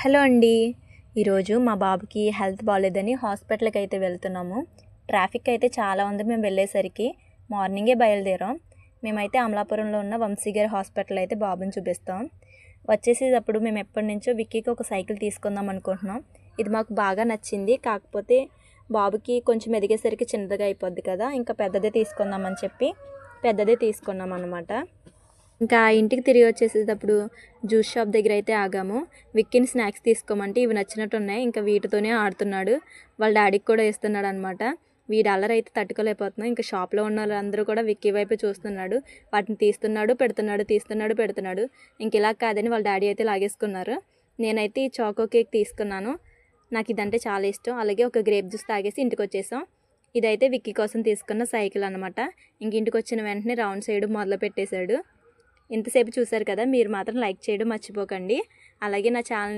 Hello అండి. ఈరోజు మా బాబుకి హెల్త్ బాగాలేదని హాస్పిటల్కి అయితే వెళ్తున్నాము. ట్రాఫిక్ అయితే చాలా ఉంది. మేము వెళ్ళేసరికి మార్నింగే బయలుదేరాం. మేమైతే అమలాపురంలో ఉన్న వంశీ గారి హాస్పిటల్ అయితే బాబుని చూపిస్తాం. వచ్చేసేటప్పుడు మేము ఎప్పటి నుంచో విక్కీకి ఒక సైకిల్ తీసుకుందాం అనుకుంటున్నాం. ఇది మాకు బాగా నచ్చింది. కాకపోతే బాబుకి కొంచెం ఎదిగేసరికి చిన్నదిగా అయిపోద్ది కదా, ఇంకా పెద్దదే తీసుకుందామని చెప్పి పెద్దదే తీసుకున్నాం అన్నమాట. ఇంకా ఇంటికి తిరిగి వచ్చేసేటప్పుడు జ్యూస్ షాప్ దగ్గర అయితే ఆగాము. విక్కీని స్నాక్స్ తీసుకోమంటే ఇవి నచ్చినట్టు ఉన్నాయి, ఇంకా వీటితోనే ఆడుతున్నాడు. వాళ్ళ డాడీకి కూడా ఇస్తున్నాడు అనమాట. వీడు అల్లరి అయితే తట్టుకోలేకపోతున్నాం. ఇంకా షాప్లో ఉన్న వాళ్ళందరూ కూడా విక్కీ వైపు చూస్తున్నాడు. వాటిని తీస్తున్నాడు పెడుతున్నాడు, తీస్తున్నాడు పెడుతున్నాడు. ఇంక ఇలా కాదని వాళ్ళ డాడీ అయితే లాగేసుకున్నారు. నేనైతే ఈ చాకో కేక్ తీసుకున్నాను. నాకు ఇదంటే చాలా ఇష్టం. అలాగే ఒక గ్రేప్ జ్యూస్ తాగేసి ఇంటికి వచ్చేసాం. ఇదైతే విక్కీ కోసం తీసుకున్న సైకిల్ అనమాట. ఇంక ఇంటికి వచ్చిన వెంటనే రౌండ్ చేయడం మొదలు పెట్టేశాడు. ఇంతసేపు చూశారు కదా, మీరు మాత్రం లైక్ చేయడం మర్చిపోకండి. అలాగే నా ఛానల్ని